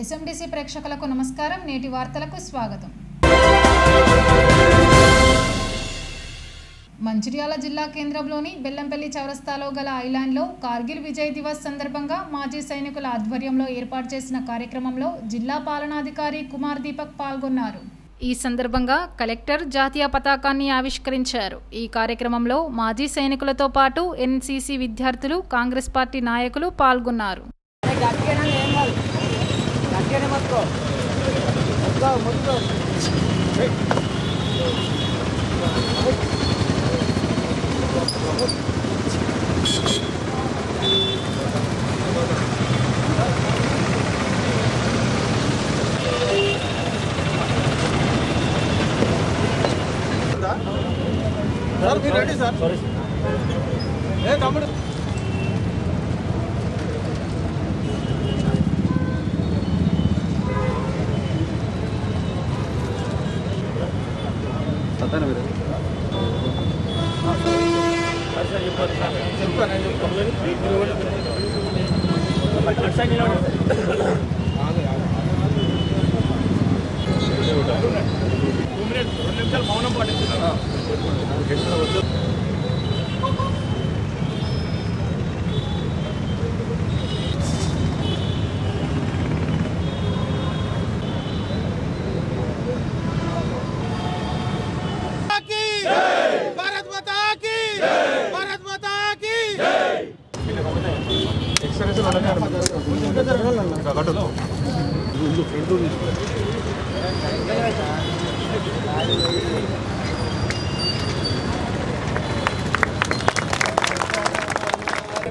ఎస్ఎండిసి ప్రేక్షకులకు నమస్కారం. నేటి వార్తలకు స్వాగతం. మంచిర్యాల జిల్లా కేంద్రంలోని బెల్లంపల్లి చౌరస్తాలో గల ఐలాండ్లో కార్గిల్ విజయ్ దివస్ సందర్భంగా మాజీ సైనికుల ఆధ్వర్యంలో ఏర్పాటు చేసిన కార్యక్రమంలో జిల్లా పాలనాధికారి కుమార్ దీపక్ పాల్గొన్నారు. ఈ సందర్భంగా కలెక్టర్ జాతీయ పతాకాన్ని ఆవిష్కరించారు. ఈ కార్యక్రమంలో మాజీ సైనికులతో పాటు ఎన్సీసీ విద్యార్థులు, కాంగ్రెస్ పార్టీ నాయకులు పాల్గొన్నారు. సార్ మీరు రెడీ సార్? సారీ ఏ తమ్ముడు సత్తాను మీరు మౌనం పాటిస్తున్నారు.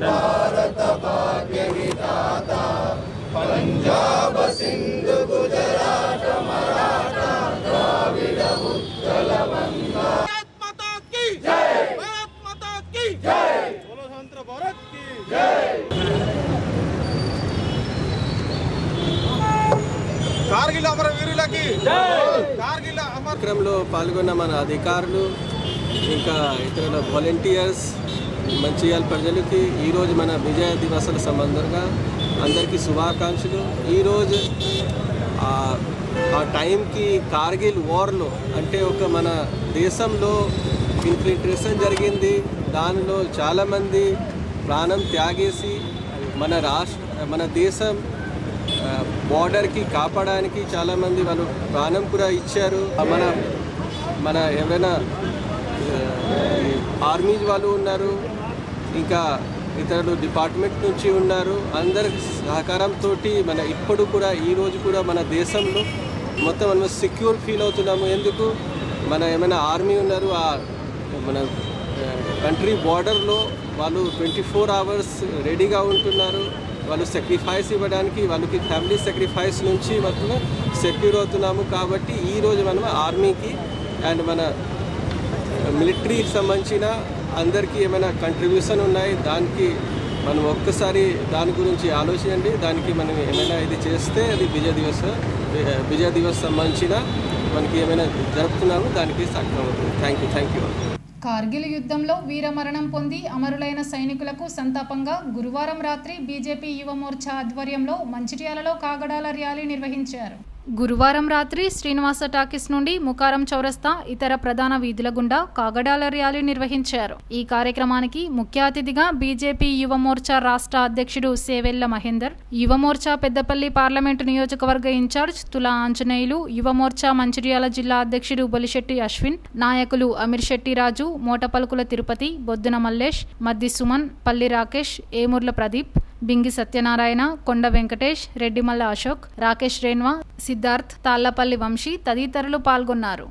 భారత భాగ్య విధాత పంజాబ సింధు గుజరాత మరాఠా ద్రావిడ ఉత్కల వంగ. భారత్ మాతా కీ జై, భారత్ మాతా కీ జై, బోలో స్వతంత్ర భారత్ కీ జై. కార్గిల్ అమరవీరులకి జై. కార్గిల్ అమరక్రమంలో పాల్గొన్న మన అధికారులు, ఇంకా ఇతర వాలంటీర్స్, మంచిర్యాల ప్రజలకి ఈరోజు మన విజయ దివసాల సంబంధంగా అందరికీ శుభాకాంక్షలు. ఈరోజు ఆ టైంకి కార్గిల్ వార్లో అంటే ఒక మన దేశంలో ఇన్ఫిల్ట్రేషన్ జరిగింది. దానిలో చాలామంది ప్రాణం త్యాగేసి మన దేశం బార్డర్కి కాపాడడానికి చాలామంది వాళ్ళు ప్రాణం కూడా ఇచ్చారు. మన ఎవరైనా ఆర్మీ వాళ్ళు ఉన్నారు, ఇంకా ఇతరులు డిపార్ట్మెంట్ నుంచి ఉన్నారు. అందరి సహకారంతో మన ఇప్పుడు కూడా ఈరోజు కూడా మన దేశంలో మొత్తం మనం సెక్యూర్ ఫీల్ అవుతున్నాము. ఎందుకు మన ఏమైనా ఆర్మీ ఉన్నారు, మన కంట్రీ బార్డర్లో వాళ్ళు 24 hours రెడీగా ఉంటున్నారు. వాళ్ళు సాక్రిఫైస్ ఇవ్వడానికి, వాళ్ళకి ఫ్యామిలీ సాక్రిఫైస్ నుంచి మొత్తం సెక్యూర్ అవుతున్నాము. కాబట్టి ఈరోజు మనం ఆర్మీకి అండ్ మన మిలిటరీకి సంబంధించిన అందరికీ ఏమైనా కంట్రిబ్యూషన్ ఉన్నాయి, దానికి మనం ఒక్కసారి దాని గురించి ఆలోచించండి. దానికి మనం ఏమైనా ఇది చేస్తే అది విజయ దివస్ సంబంధించిన మనకి ఏమైనా జరుపుతున్నాము, దానికి సాధ్యం అవుతుంది. Thank you. కార్గిల్ యుద్ధంలో వీరమరణం పొంది అమరులైన సైనికులకు సంతాపంగా గురువారం రాత్రి బీజేపీ యువ మోర్చా ఆధ్వర్యంలో మంచిర్యాలలో కాగడాల ర్యాలీ నిర్వహించారు. గురువారం రాత్రి శ్రీనివాస టాకీస్ నుండి ముకారం చౌరస్తా, ఇతర ప్రధాన వీధుల గుండా కాగడాల ర్యాలీ నిర్వహించారు. ఈ కార్యక్రమానికి ముఖ్య అతిథిగా బీజేపీ యువ మోర్చా రాష్ట్ర అధ్యక్షుడు సేవెళ్ల మహేందర్, యువ మోర్చా పెద్దపల్లి పార్లమెంటు నియోజకవర్గ ఇన్ఛార్జ్ తులా ఆంజనేయులు, యువ మోర్చా మంచిర్యాల జిల్లా అధ్యక్షుడు బొలిశెట్టి అశ్విన్, నాయకులు అమీర్ శెట్టి రాజు, మోటపలుకుల తిరుపతి, బొద్దున మల్లేష్, మద్ది సుమన్, పల్లి రాకేష్, ఏమూర్ల ప్రదీప్, బింగి సత్యనారాయణ, కొండ వెంకటేష్, రెడ్డిమల్ల అశోక్, రాకేష్ రేణ్వా, సిద్ధార్థ్, తాళ్లపల్లి వంశీ తదితరులు పాల్గొన్నారు.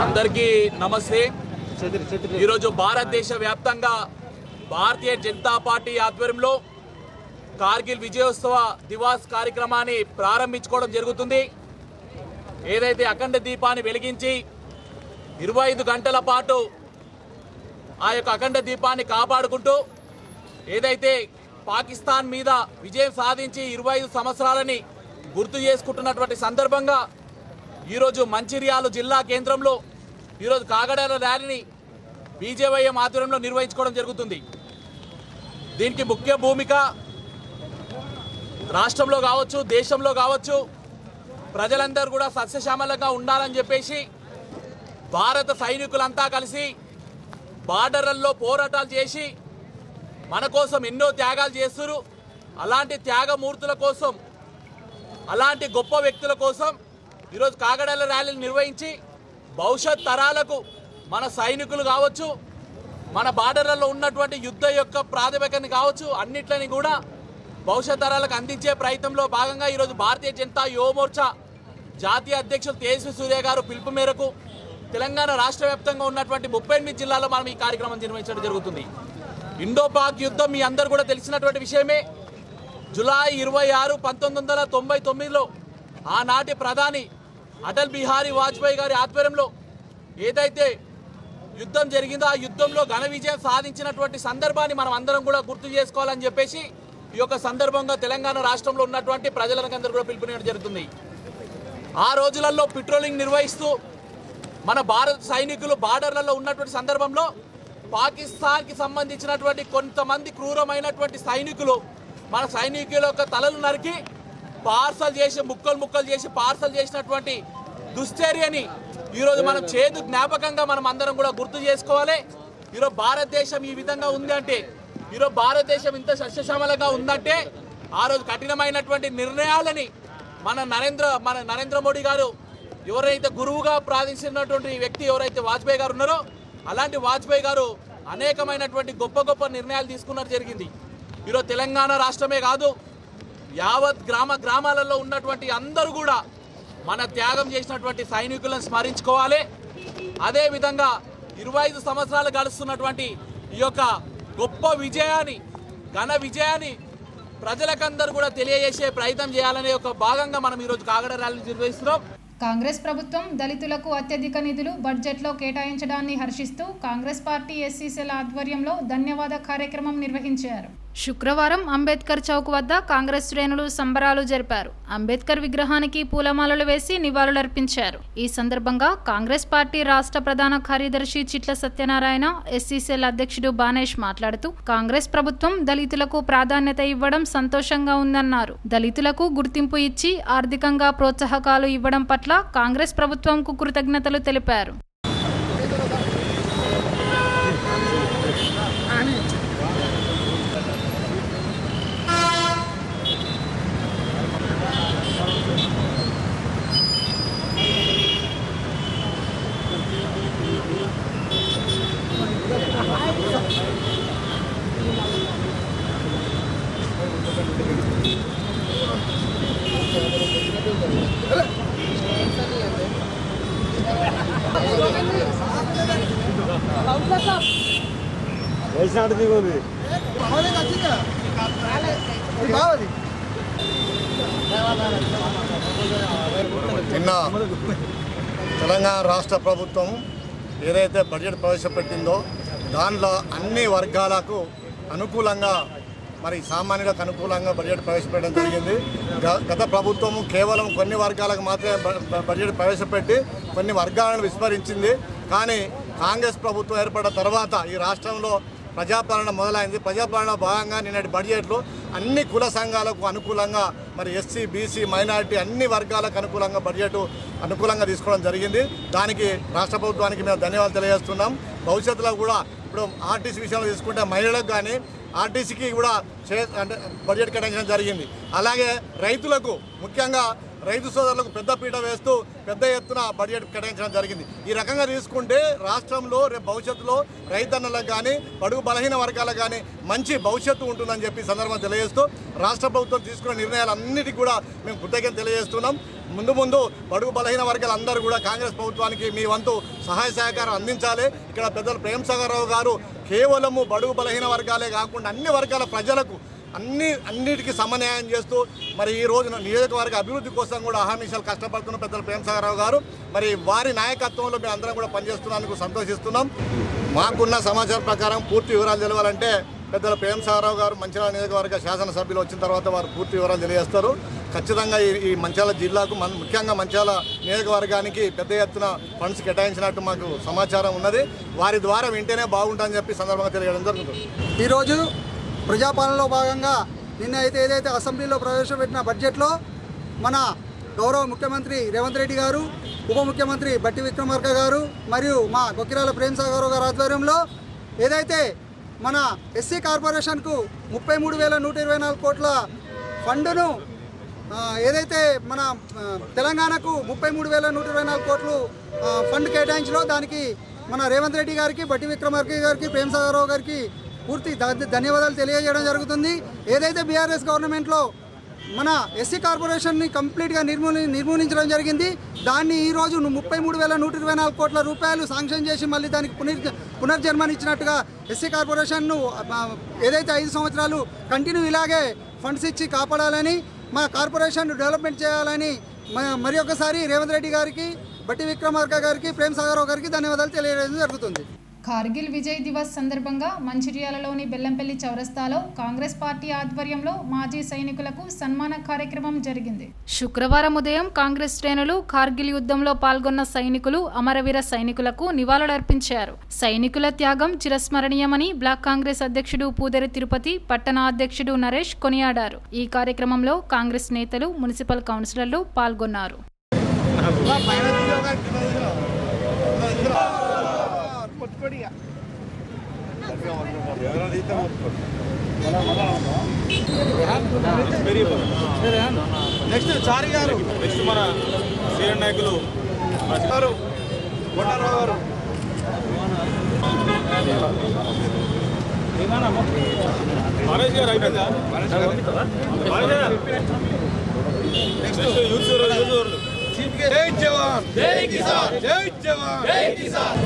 అందరికీ నమస్తే. ఈరోజు భారతదేశ వ్యాప్తంగా భారతీయ జనతా పార్టీ ఆధ్వర్యంలో కార్గిల్ విజయోత్సవ దివాస్ కార్యక్రమాన్ని ప్రారంభించుకోవడం జరుగుతుంది. ఏదైతే అఖండ దీపాన్ని వెలిగించి 25 గంటల పాటు ఆ యొక్క అఖండ దీపాన్ని కాపాడుకుంటూ ఏదైతే పాకిస్తాన్ మీద విజయం సాధించి 25 సంవత్సరాలని గుర్తు చేసుకుంటున్నటువంటి సందర్భంగా ఈరోజు మంచిర్యాల జిల్లా కేంద్రంలో ఈరోజు కాగడాల ర్యాలీని బీజేవైఎం ఆధ్వర్యంలో నిర్వహించుకోవడం జరుగుతుంది. దీనికి ముఖ్య భూమిక రాష్ట్రంలో కావచ్చు, దేశంలో కావచ్చు, ప్రజలందరూ కూడా సస్యశ్యామలంగా ఉండాలని చెప్పేసి భారత సైనికులంతా కలిసి బార్డర్లలో పోరాటాలు చేసి మన కోసం ఎన్నో త్యాగాలు చేస్తున్నారు. అలాంటి త్యాగమూర్తుల కోసం, అలాంటి గొప్ప వ్యక్తుల కోసం ఈరోజు కాగడాల ర్యాలీలు నిర్వహించి భవిష్యత్ తరాలకు మన సైనికులు కావచ్చు, మన బార్డర్లలో ఉన్నటువంటి యుద్ధ యొక్క ప్రాతిపదికని కావచ్చు, అన్నిట్లని కూడా భవిష్యత్ తరాలకు అందించే ప్రయత్నంలో భాగంగా ఈరోజు భారతీయ జనతా యువ మోర్చా జాతీయ అధ్యక్షులు తేజస్వి సూర్య గారు పిలుపు మేరకు తెలంగాణ రాష్ట్ర వ్యాప్తంగా ఉన్నటువంటి 38 జిల్లాల్లో మనం ఈ కార్యక్రమం నిర్వహించడం జరుగుతుంది. ఇండో పాక్ యుద్ధం మీ అందరూ కూడా తెలిసినటువంటి విషయమే. జూలై 26, 1999లో ఆనాటి ప్రధాని అటల్ బిహారీ వాజ్పేయి గారి ఆధ్వర్యంలో ఏదైతే యుద్ధం జరిగిందో ఆ యుద్ధంలో ఘన విజయం సాధించినటువంటి సందర్భాన్ని మనం అందరం కూడా గుర్తు చేసుకోవాలని చెప్పేసి ఈ యొక్క సందర్భంగా తెలంగాణ రాష్ట్రంలో ఉన్నటువంటి ప్రజలందరూ కూడా పిలుపునివ్వడం జరుగుతుంది. ఆ రోజులలో పెట్రోలింగ్ నిర్వహిస్తూ మన భారత సైనికులు బార్డర్లలో ఉన్నటువంటి సందర్భంలో పాకిస్తాన్కి సంబంధించినటువంటి కొంతమంది క్రూరమైనటువంటి సైనికులు మన సైనికుల యొక్క తలలు నరికి పార్సల్ చేసి ముక్కలు చేసి పార్సల్ చేసినటువంటి దుశ్చర్యని ఈరోజు మనం చేదు జ్ఞాపకంగా మనం అందరం కూడా గుర్తు చేసుకోవాలి. ఈరోజు భారతదేశం ఈ విధంగా ఉంది అంటే, ఈరోజు భారతదేశం ఇంత సస్యశ్యామలంగా ఉందంటే ఆ రోజు కఠినమైనటువంటి నిర్ణయాలని మన నరేంద్ర మోడీ గారు ఎవరైతే గురువుగా ప్రార్థించినటువంటి వ్యక్తి ఎవరైతే వాజ్పేయి గారు ఉన్నారో అలాంటి వాజ్పేయి గారు అనేకమైనటువంటి గొప్ప నిర్ణయాలు తీసుకున్నట్టు జరిగింది. ఈరోజు తెలంగాణ రాష్ట్రమే కాదు, యావత్ గ్రామాలలో ఉన్నటువంటి అందరూ కూడా మన త్యాగం చేసినటువంటి సైనికులను స్మరించుకోవాలి. అదేవిధంగా 25 సంవత్సరాలు గడుస్తున్నటువంటి ఈ యొక్క గొప్ప విజయాన్ని, ఘన విజయాన్ని ప్రజలకందరూ కూడా తెలియజేసే ప్రయత్నం చేయాలనే ఒక భాగంగా మనం ఈరోజు కాగడ ర్యాలీ నిర్వహిస్తున్నాం. కాంగ్రెస్ ప్రభుత్వం దళితులకు అత్యధిక నిధులు బడ్జెట్లో కేటాయించడాన్ని హర్షిస్తూ కాంగ్రెస్ పార్టీ ఎస్సీ సెల్ ఆధ్వర్యంలో ధన్యవాద కార్యక్రమం నిర్వహించారు. శుక్రవారం అంబేద్కర్ చౌక్ వద్ద కాంగ్రెస్ శ్రేణులు సంబరాలు జరిపారు. అంబేద్కర్ విగ్రహానికి పూలమాలలు వేసి నివాళులర్పించారు. ఈ సందర్భంగా కాంగ్రెస్ పార్టీ రాష్ట్ర ప్రధాన కార్యదర్శి చిట్ల సత్యనారాయణ, ఎస్సీ సెల్ అధ్యక్షుడు బానేష్ మాట్లాడుతూ కాంగ్రెస్ ప్రభుత్వం దళితులకు ప్రాధాన్యత ఇవ్వడం సంతోషంగా ఉందన్నారు. దళితులకు గుర్తింపు ఇచ్చి ఆర్థికంగా ప్రోత్సాహకాలు ఇవ్వడం పట్ల కాంగ్రెస్ ప్రభుత్వంకు కృతజ్ఞతలు తెలిపారు. నిన్న తెలంగాణ రాష్ట్ర ప్రభుత్వం ఏదైతే బడ్జెట్ ప్రవేశపెట్టిందో దాంట్లో అన్ని వర్గాలకు అనుకూలంగా, మరి సామాన్యులకు అనుకూలంగా బడ్జెట్ ప్రవేశపెట్టడం జరిగింది. గత ప్రభుత్వం కేవలం కొన్ని వర్గాలకు మాత్రమే బడ్జెట్ ప్రవేశపెట్టి కొన్ని వర్గాలను విస్మరించింది. కానీ కాంగ్రెస్ ప్రభుత్వం ఏర్పడిన తర్వాత ఈ రాష్ట్రంలో ప్రజాపాలన మొదలైంది. ప్రజాపాలన భాగంగా నిన్నటి బడ్జెట్లో అన్ని కుల సంఘాలకు అనుకూలంగా, మరి ఎస్సీ, బీసీ, మైనారిటీ అన్ని వర్గాలకు అనుకూలంగా బడ్జెట్ అనుకూలంగా తీసుకోవడం జరిగింది. దానికి రాష్ట్ర ప్రభుత్వానికి మేము ధన్యవాదాలు తెలియజేస్తున్నాం. భవిష్యత్తులో కూడా ఇప్పుడు ఆర్టీసీ విషయంలో తీసుకుంటే మహిళలకు కానీ ఆర్టీసీకి కూడా అంటే బడ్జెట్ కేటాయించడం జరిగింది. అలాగే రైతులకు, ముఖ్యంగా రైతు సోదరులకు పెద్దపీట వేస్తూ పెద్ద ఎత్తున బడ్జెట్ కేటాయించడం జరిగింది. ఈ రకంగా తీసుకుంటే రాష్ట్రంలో రేపు భవిష్యత్తులో రైతన్నలకు కానీ బడుగు బలహీన వర్గాలకు కానీ మంచి భవిష్యత్తు ఉంటుందని చెప్పి సందర్భంగా తెలియజేస్తూ రాష్ట్ర ప్రభుత్వం తీసుకున్న నిర్ణయాలన్నిటికీ కూడా మేము కృతజ్ఞత తెలియజేస్తున్నాం. ముందు బడుగు బలహీన వర్గాలందరూ కూడా కాంగ్రెస్ ప్రభుత్వానికి మీ వంతు సహాయ సహకారం అందించాలి. ఇక్కడ పెద్దలు ప్రేమ్ సాగర్ రావు గారు కేవలము బడుగు బలహీన వర్గాలే కాకుండా అన్ని వర్గాల ప్రజలకు అన్నిటికీ సమన్యాయం చేస్తూ మరి ఈ రోజున నియోజకవర్గ అభివృద్ధి కోసం కూడా అహర్నిశలు కష్టపడుతున్న పెద్దలు ప్రేమసాగర్ రావు గారు మరి వారి నాయకత్వంలో మేము అందరం కూడా పనిచేస్తున్నందుకు సంతోషిస్తున్నాం. మాకున్న సమాచారం ప్రకారం పూర్తి వివరాలు తెలవాలంటే పెద్దల ప్రేమసాగర్ రావు గారు మంచిర్యాల నియోజకవర్గ శాసనసభ్యులు వచ్చిన తర్వాత వారు పూర్తి వివరాలు తెలియజేస్తారు. ఖచ్చితంగా ఈ మంచిర్యాల జిల్లాకు ముఖ్యంగా మంచిర్యాల నియోజకవర్గానికి పెద్ద ఎత్తున ఫండ్స్ కేటాయించినట్టు మాకు సమాచారం ఉన్నది. వారి ద్వారా వింటేనే బాగుంటుందని చెప్పి సందర్భంగా తెలియడం జరుగుతుంది. ఈరోజు ప్రజాపాలనలో భాగంగా నిన్న ఏదైతే అసెంబ్లీలో ప్రవేశపెట్టిన బడ్జెట్లో మన గౌరవ ముఖ్యమంత్రి రేవంత్ రెడ్డి గారు, ఉప ముఖ్యమంత్రి బట్టి విక్రమార్క గారు మరియు మా కొక్కిరాల ప్రేమసాగర్ గారు ఆధ్వర్యంలో ఏదైతే మన ఎస్సీ కార్పొరేషన్కు 33,124 కోట్ల ఫండును ఏదైతే మన తెలంగాణకు 33,124 కోట్లు ఫండ్ కేటాయించలో దానికి మన రేవంత్ రెడ్డి గారికి, బట్టి విక్రమార్క గారికి, ప్రేమసాగర్ రావు గారికి పూర్తి ధన్యవాదాలు తెలియజేయడం జరుగుతుంది. ఏదైతే బీఆర్ఎస్ గవర్నమెంట్లో మన ఎస్సీ కార్పొరేషన్ని కంప్లీట్గా నిర్మూలించడం జరిగింది. దాన్ని ఈరోజు 33,124 కోట్ల రూపాయలు శాంక్షన్ చేసి మళ్ళీ దానికి పునర్జన్మనిచ్చినట్టుగా ఎస్సీ కార్పొరేషన్ను ఏదైతే 5 సంవత్సరాలు కంటిన్యూ ఇలాగే ఫండ్స్ ఇచ్చి కాపాడాలని, మా కార్పొరేషన్ డెవలప్మెంట్ చేయాలని మరి ఒకసారి రేవంత్ రెడ్డి గారికి, బట్టి విక్రమార్క గారికి, ప్రేమసాగర్ రావు గారికి ధన్యవాదాలు తెలియజేయడం జరుగుతుంది. కార్గిల్ విజయ్ దివస్ సందర్భంగా మంచిర్యాలలోని బెల్లంపల్లి చౌరస్తాలో కాంగ్రెస్ పార్టీ ఆధ్వర్యంలో మాజీ సైనికులకు సన్మాన కార్యక్రమం జరిగింది. శుక్రవారం ఉదయం కాంగ్రెస్ శ్రేణులు కార్గిల్ యుద్ధంలో పాల్గొన్న సైనికులు, అమరవీర సైనికులకు నివాళులర్పించారు. సైనికుల త్యాగం చిరస్మరణీయమని బ్లాక్ కాంగ్రెస్ అధ్యక్షుడు పూదరి తిరుపతి, పట్టణ అధ్యక్షుడు నరేష్ కొనియాడారు. ఈ కార్యక్రమంలో కాంగ్రెస్ నేతలు, మున్సిపల్ కౌన్సిలర్లు పాల్గొన్నారు. నెక్స్ట్ చారి గారు, నెక్స్ట్ మన సీనియర్ నాయకులు కొండారావు గారు, మనోజ్ గారు అయిపోయిందా? నెక్స్ట్ యూత్ జై జవాన్, జై కిసాన్, జై జవాన్, జై కిసాన్.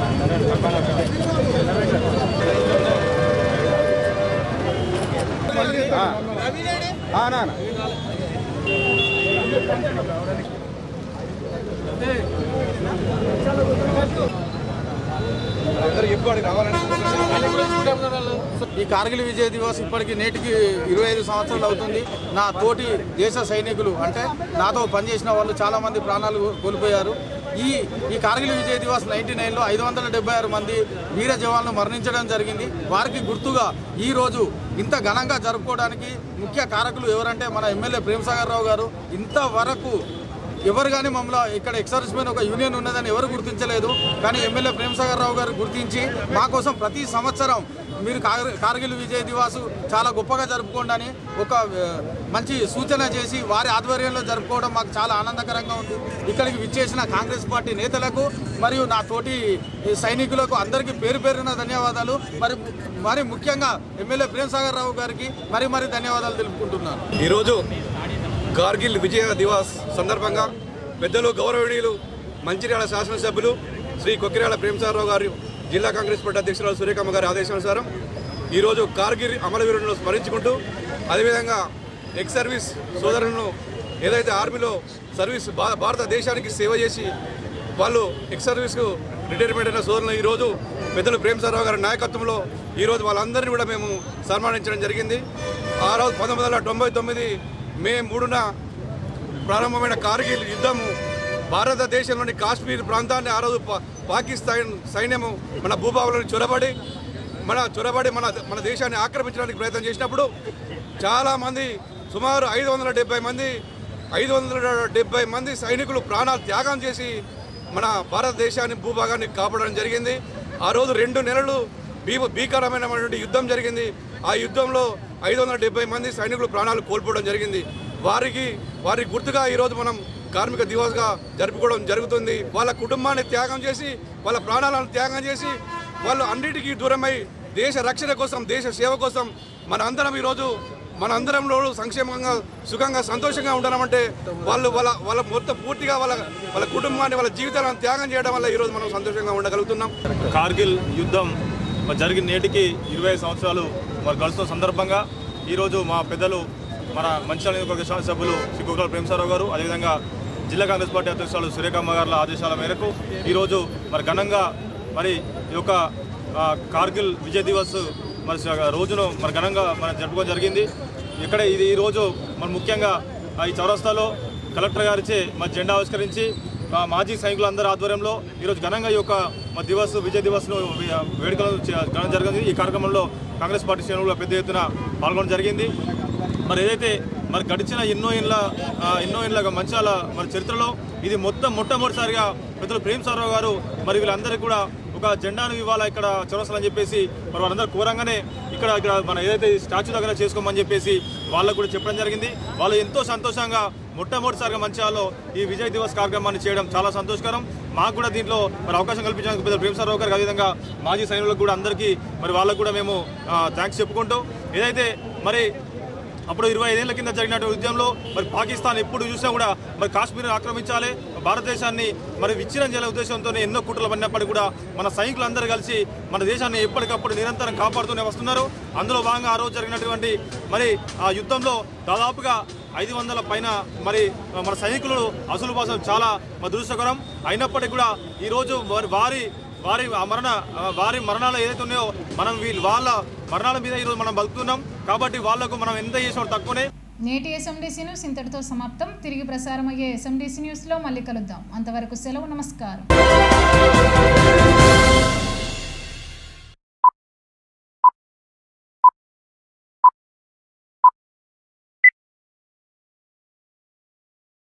ఈ కార్గిల్ విజయ్ దివస్ ఇప్పటికి నేటికి 25 సంవత్సరాలు అవుతుంది. నా తోటి దేశ సైనికులు అంటే నాతో పనిచేసిన వాళ్ళు చాలామంది ప్రాణాలు కోల్పోయారు. ఈ కార్గిల్ విజయ్ దివస్ 99లో 576 మంది వీర జవాన్లు మరణించడం జరిగింది. వారికి గుర్తుగా ఈరోజు ఇంత ఘనంగా జరుపుకోవడానికి ముఖ్య కారకులు ఎవరంటే మన ఎమ్మెల్యే ప్రేమసాగర్ రావు గారు. ఇంతవరకు ఎవరు కానీ మమ్మల్ని ఇక్కడ ఎక్సర్విస్ మెన్ ఒక యూనియన్ ఉన్నదని ఎవరు గుర్తించలేదు. కానీ ఎమ్మెల్యే ప్రేమసాగర్ రావు గారు గుర్తించి మా కోసం ప్రతి సంవత్సరం మీరు కార్గిల్ విజయ్ దివాసు చాలా గొప్పగా జరుపుకోండి అని ఒక మంచి సూచన చేసి వారి ఆధ్వర్యంలో జరుపుకోవడం మాకు చాలా ఆనందకరంగా ఉంది. ఇక్కడికి విచ్చేసిన కాంగ్రెస్ పార్టీ నేతలకు మరియు నా తోటి సైనికులకు అందరికీ పేరు పేరున ధన్యవాదాలు. మరి ముఖ్యంగా ఎమ్మెల్యే ప్రేమసాగర్ రావు గారికి మరి ధన్యవాదాలు తెలుపుకుంటున్నాను. ఈరోజు కార్గిల్ విజయ దివాస్ సందర్భంగా పెద్దలు గౌరవనీయులు మంచిర్యాల శాసనసభ్యులు శ్రీ కొక్కిరాల ప్రేమసాగర్ రావు గారు, జిల్లా కాంగ్రెస్ పార్టీ అధ్యక్షురాలు సూర్యకమ్మ గారి ఆదేశానుసారం ఈరోజు కార్గిల్ అమరవీరులను స్మరించుకుంటూ అదేవిధంగా ఎక్స్ సర్వీస్ సోదరులను ఏదైతే ఆర్మీలో సర్వీస్ భారతదేశానికి సేవ చేసి వాళ్ళు ఎక్స్ సర్వీస్కు రిటైర్మెంట్ అయిన సోదరులను ఈరోజు పెద్దలు ప్రేమసాగర్ రావు గారి నాయకత్వంలో ఈరోజు వాళ్ళందరినీ కూడా మేము సన్మానించడం జరిగింది. ఆ రోజు 1999 మే 3న ప్రారంభమైన కార్గిల్ యుద్ధము భారతదేశంలోని కాశ్మీర్ ప్రాంతాన్ని ఆ రోజు పాకిస్తాన్ సైన్యము మన భూభాగంలో చొరబడి మన దేశాన్ని ఆక్రమించడానికి ప్రయత్నం చేసినప్పుడు చాలామంది సుమారు 570 మంది సైనికులు ప్రాణాలు త్యాగం చేసి మన భారతదేశాన్ని భూభాగాన్ని కాపాడడం జరిగింది. ఆ రోజు 2 నెలలు భీకరమైనటువంటి యుద్ధం జరిగింది. ఆ యుద్ధంలో 570 మంది సైనికులు ప్రాణాలు కోల్పోవడం జరిగింది. వారి గుర్తుగా ఈరోజు మనం కార్మిక దివస్గా జరుపుకోవడం జరుగుతుంది. వాళ్ళ కుటుంబాన్ని త్యాగం చేసి, వాళ్ళ ప్రాణాలను త్యాగం చేసి, వాళ్ళు అన్నిటికీ దూరమై దేశ రక్షణ కోసం, దేశ సేవ కోసం మనందరంలో సంక్షేమంగా, సుఖంగా, సంతోషంగా ఉండడమంటే వాళ్ళ మొత్తం పూర్తిగా వాళ్ళ కుటుంబాన్ని, వాళ్ళ జీవితాలను త్యాగం చేయడం వల్ల ఈరోజు మనం సంతోషంగా ఉండగలుగుతున్నాం. కార్గిల్ యుద్ధం జరిగిన నేటికి 25 సంవత్సరాలు గడుస్తున్న సందర్భంగా ఈరోజు మా పెద్దలు మన మంచిర్యాల నియోజకవర్గ శాసనసభ్యులు శ్రీ కొక్కిరాల ప్రేమసారావు గారు, అదేవిధంగా జిల్లా కాంగ్రెస్ పార్టీ అధ్యక్షురాలు సురేఖమ్మ గారి ఆదేశాల మేరకు ఈరోజు మరి ఘనంగా మరి ఈ యొక్క కార్గిల్ విజయ్ దివస్ మరి రోజును మరి ఘనంగా మనం జరుపుకోవడం జరిగింది. ఇక్కడ ఇది ఈరోజు మరి ముఖ్యంగా ఈ చౌరస్తాలో కలెక్టర్ గారిచే మరి జెండా ఆవిష్కరించి మాజీ సైనికులందరి ఆధ్వర్యంలో ఈరోజు ఘనంగా ఈ యొక్క దివస్ విజయ్ దివస్ను వేడుకలను ఘనం జరిగింది. ఈ కార్యక్రమంలో కాంగ్రెస్ పార్టీ శ్రేణులు పెద్ద ఎత్తున పాల్గొనడం జరిగింది. మరి ఏదైతే మరి గడిచిన ఎన్నో ఏళ్ళ మంచాల మరి చరిత్రలో ఇది మొట్టమొదటిసారిగా పెద్దలు ప్రేమసారావు గారు మరి వీళ్ళందరికీ కూడా ఒక జెండాను ఇవ్వాలా ఇక్కడ చౌరస్తాలు అని చెప్పేసి మరి వాళ్ళందరూ కోరంగానే ఇక్కడ మన ఏదైతే స్టాచ్యూ దగ్గర చేసుకోమని చెప్పేసి వాళ్ళకు కూడా చెప్పడం జరిగింది. వాళ్ళు ఎంతో సంతోషంగా మొట్టమొదటిసారిగా మంచిర్యాలలో ఈ విజయ్ దివస్ కార్యక్రమాన్ని చేయడం చాలా సంతోషకరం. మాకు కూడా దీంట్లో మరి అవకాశం కల్పించడానికి పెద్ద ప్రేమసారావు గారికి, అదేవిధంగా మాజీ సైనికులకు కూడా అందరికీ మరి వాళ్ళకు కూడా మేము థ్యాంక్స్ చెప్పుకుంటూ, ఏదైతే మరి అప్పుడు 25 ఏళ్ల కింద జరిగినటువంటి ఉద్యమంలో మరి పాకిస్తాన్ ఎప్పుడు చూసినా కూడా మరి కాశ్మీర్ ఆక్రమించాలి, భారతదేశాన్ని మరి విచ్ఛిన్నం చేయాలనే ఉద్దేశంతో ఎన్నో కుట్రలు పడినప్పటికీ కూడా మన సైనికులందరూ కలిసి మన దేశాన్ని ఎప్పటికప్పుడు నిరంతరం కాపాడుతూనే వస్తున్నారు. అందులో భాగంగా ఆ రోజు జరిగినటువంటి మరి ఆ యుద్ధంలో దాదాపుగా 500 పైన మరి మన సైనికులు అసలు కోసం చాలా దురదృష్టకరం. అయినప్పటికీ కూడా ఈరోజు వారి మరణాలు ఏదైతే ఉన్నాయో మనం వాళ్ళ మరణాల మీద ఈరోజు మనం బతుకుతున్నాం. కాబట్టి వాళ్లకు మనం ఎంత చేసినా తక్కువనే. నేటి ఎస్ఎండిసి న్యూస్ ఇంతటితో సమాప్తం. తిరిగి ప్రసారం అయ్యే ఎస్ఎండిసి న్యూస్లో మళ్ళీ కలుద్దాం. అంతవరకు సెలవు. నమస్కారం.